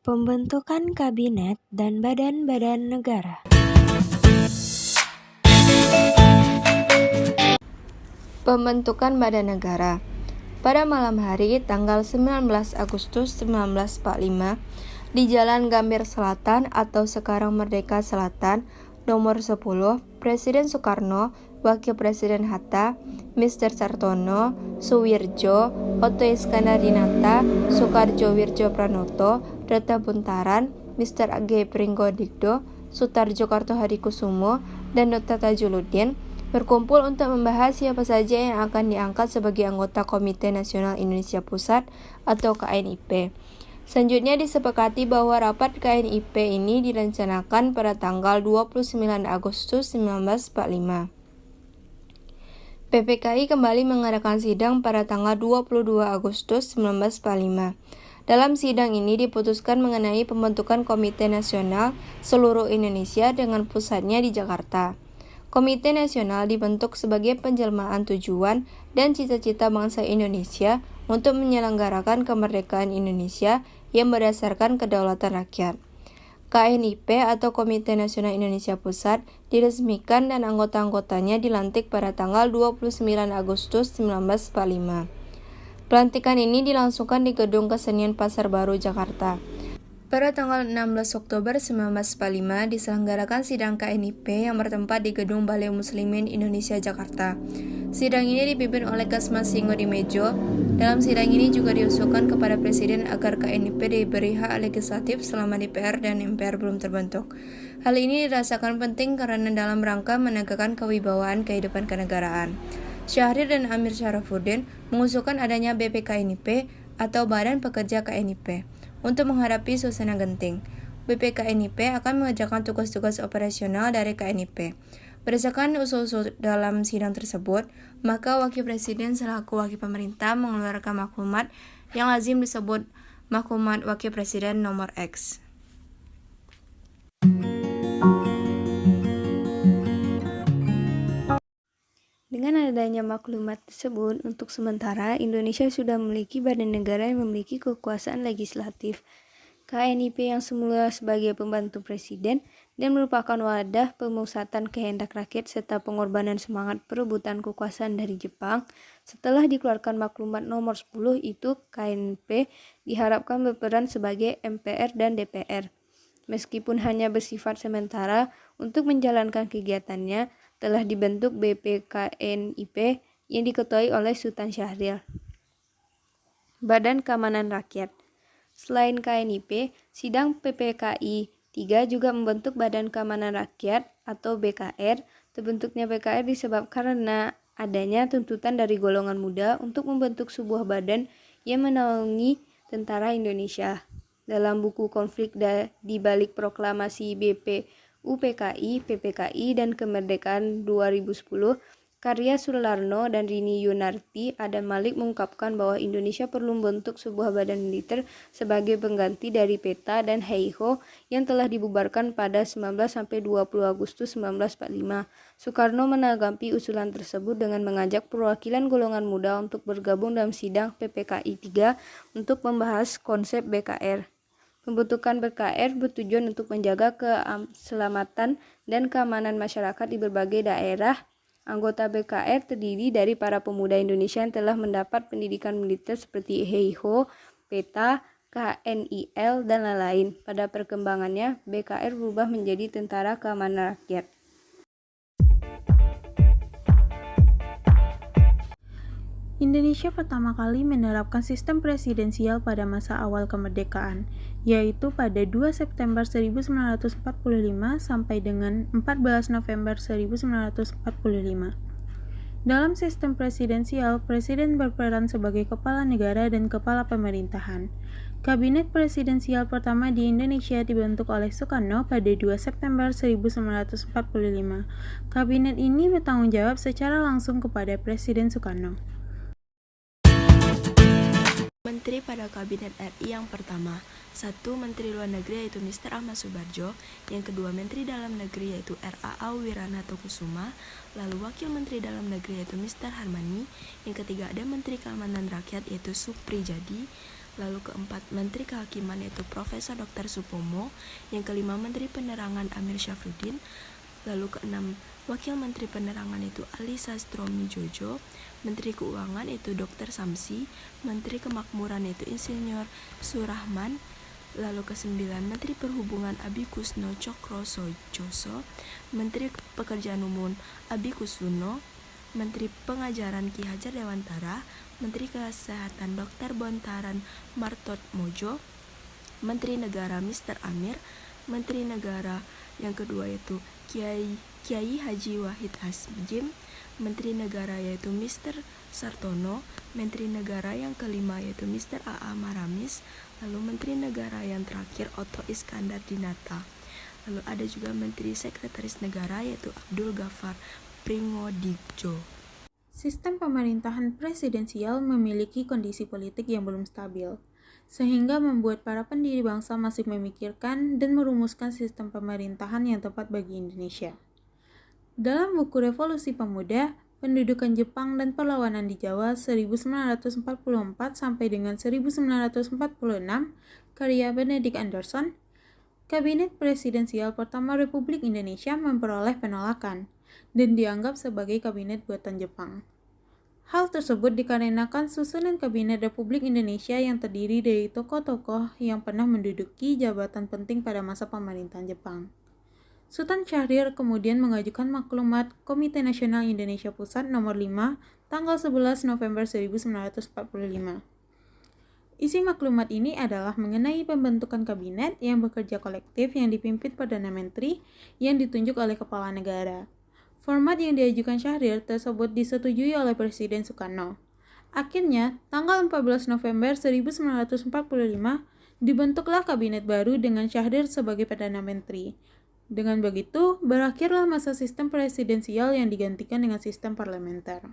Pembentukan Kabinet dan Badan-Badan Negara. Pembentukan Badan Negara. Pada malam hari tanggal 19 Agustus 1945 di Jalan Gambir Selatan atau sekarang Merdeka Selatan, nomor 10, Presiden Soekarno, Wakil Presiden Hatta, Mr. Sartono, Suwirjo, Otto Iskandar-Dinata, Soekarjo Wirjo Pranoto, Reta Buntaran, Mr. G. Pringgodikdo, Sutarjo Kartohadikusumo, dan Dr. Tajuluddin berkumpul untuk membahas siapa saja yang akan diangkat sebagai anggota Komite Nasional Indonesia Pusat atau KNIP. Selanjutnya disepakati bahwa rapat KNIP ini direncanakan pada tanggal 29 Agustus 1945. PPKI kembali mengadakan sidang pada tanggal 22 Agustus 1945. Dalam sidang ini diputuskan mengenai pembentukan Komite Nasional seluruh Indonesia dengan pusatnya di Jakarta. Komite Nasional dibentuk sebagai penjelmaan tujuan dan cita-cita bangsa Indonesia untuk menyelenggarakan kemerdekaan Indonesia yang berdasarkan kedaulatan rakyat. KNIP atau Komite Nasional Indonesia Pusat diresmikan dan anggota-anggotanya dilantik pada tanggal 29 Agustus 1945. Pelantikan ini dilangsungkan di Gedung Kesenian Pasar Baru, Jakarta. Pada tanggal 16 Oktober 1945 diselenggarakan sidang KNIP yang bertempat di Gedung Balai Muslimin Indonesia, Jakarta. Sidang ini dipimpin oleh Kasmas Singodimedjo. Dalam sidang ini juga diusulkan kepada Presiden agar KNIP diberi hak legislatif selama DPR dan MPR belum terbentuk. Hal ini dirasakan penting karena dalam rangka menegakkan kewibawaan kehidupan kenegaraan. Syahrir dan Amir Syarafuddin mengusulkan adanya BPKNIP atau Badan Pekerja KNIP. Untuk menghadapi suasana genting, BPKNIP akan mengerjakan tugas-tugas operasional dari KNIP. Berdasarkan usul-usul dalam sidang tersebut, maka Wakil Presiden selaku Wakil Pemerintah mengeluarkan maklumat yang lazim disebut Maklumat Wakil Presiden nomor X. Dengan adanya maklumat tersebut, untuk sementara Indonesia sudah memiliki badan negara yang memiliki kekuasaan legislatif. KNIP yang semula sebagai pembantu presiden dan merupakan wadah pemusatan kehendak rakyat serta pengorbanan semangat perebutan kekuasaan dari Jepang, setelah dikeluarkan maklumat nomor 10 itu KNIP diharapkan berperan sebagai MPR dan DPR. Meskipun hanya bersifat sementara, untuk menjalankan kegiatannya telah dibentuk BPKNIP yang diketuai oleh Sultan Syahrir. Badan Keamanan Rakyat. Selain KNIP, sidang PPKI 3 juga membentuk Badan Keamanan Rakyat atau BKR. Terbentuknya BKR disebabkan karena adanya tuntutan dari golongan muda untuk membentuk sebuah badan yang menaungi tentara Indonesia. Dalam buku Konflik di Balik Proklamasi UPKI, PPKI, dan Kemerdekaan 2010, karya Sularno dan Rini Yunarti, Adam Malik mengungkapkan bahwa Indonesia perlu membentuk sebuah badan militer sebagai pengganti dari PETA dan HEIHO yang telah dibubarkan pada 19-20 Agustus 1945. Soekarno menanggapi usulan tersebut dengan mengajak perwakilan golongan muda untuk bergabung dalam sidang PPKI 3 untuk membahas konsep BKR. Pembentukan BKR bertujuan untuk menjaga keselamatan dan keamanan masyarakat di berbagai daerah. Anggota BKR terdiri dari para pemuda Indonesia yang telah mendapat pendidikan militer seperti HEIHO, PETA, KNIL, dan lain-lain. Pada perkembangannya, BKR berubah menjadi Tentara Keamanan Rakyat. Indonesia pertama kali menerapkan sistem presidensial pada masa awal kemerdekaan, yaitu pada 2 September 1945 sampai dengan 14 November 1945. Dalam sistem presidensial, presiden berperan sebagai kepala negara dan kepala pemerintahan. Kabinet presidensial pertama di Indonesia dibentuk oleh Soekarno pada 2 September 1945. Kabinet ini bertanggung jawab secara langsung kepada Presiden Soekarno. Menteri pada Kabinet RI yang pertama, 1. Menteri Luar Negeri yaitu Mr. Ahmad Subarjo, yang kedua Menteri Dalam Negeri yaitu R.A. Wiranto-Kusuma, lalu Wakil Menteri Dalam Negeri yaitu Mr. Harmani, yang ketiga ada Menteri Keamanan Rakyat yaitu Suprijadi, Lalu keempat, Menteri Kehakiman yaitu Profesor Dr. Supomo. Yang kelima, Menteri Penerangan Amir Syafruddin. Lalu keenam, Wakil Menteri Penerangan yaitu Ali Sastromi Jojo. Menteri Keuangan yaitu Dr. Samsi. Menteri Kemakmuran yaitu Insinyur Surahman. Lalu kesembilan, Menteri Perhubungan Abi Kusno Cokro Sojoso. Menteri Pekerjaan Umum Abi Kusuno. Menteri Pengajaran Ki Hajar Dewantara. Menteri Kesehatan Dr. Bontaran Martot Mojo. Menteri Negara Mr. Amir. Menteri Negara yang kedua yaitu Kiai Haji Wahid Hasjim. Menteri Negara yaitu Mr. Sartono. Menteri Negara yang kelima yaitu Mr. A.A. Maramis. Lalu Menteri Negara yang terakhir Otto Iskandar Dinata. Lalu ada juga Menteri Sekretaris Negara yaitu Abdul Ghaffar Pringodipjo. Sistem pemerintahan presidensial memiliki kondisi politik yang belum stabil, sehingga membuat para pendiri bangsa masih memikirkan dan merumuskan sistem pemerintahan yang tepat bagi Indonesia. Dalam buku Revolusi Pemuda, Pendudukan Jepang dan Perlawanan di Jawa 1944 sampai dengan 1946, karya Benedict Anderson, Kabinet Presidensial pertama Republik Indonesia memperoleh penolakan dan dianggap sebagai kabinet buatan Jepang. Hal tersebut dikarenakan susunan Kabinet Republik Indonesia yang terdiri dari tokoh-tokoh yang pernah menduduki jabatan penting pada masa pemerintahan Jepang. Sultan Syahrir kemudian mengajukan maklumat Komite Nasional Indonesia Pusat nomor 5 tanggal 11 November 1945. Isi maklumat ini adalah mengenai pembentukan kabinet yang bekerja kolektif yang dipimpin Perdana Menteri yang ditunjuk oleh Kepala Negara. Format yang diajukan Syahrir tersebut disetujui oleh Presiden Soekarno. Akhirnya, tanggal 14 November 1945, dibentuklah kabinet baru dengan Syahrir sebagai Perdana Menteri. Dengan begitu, berakhirlah masa sistem presidensial yang digantikan dengan sistem parlementer.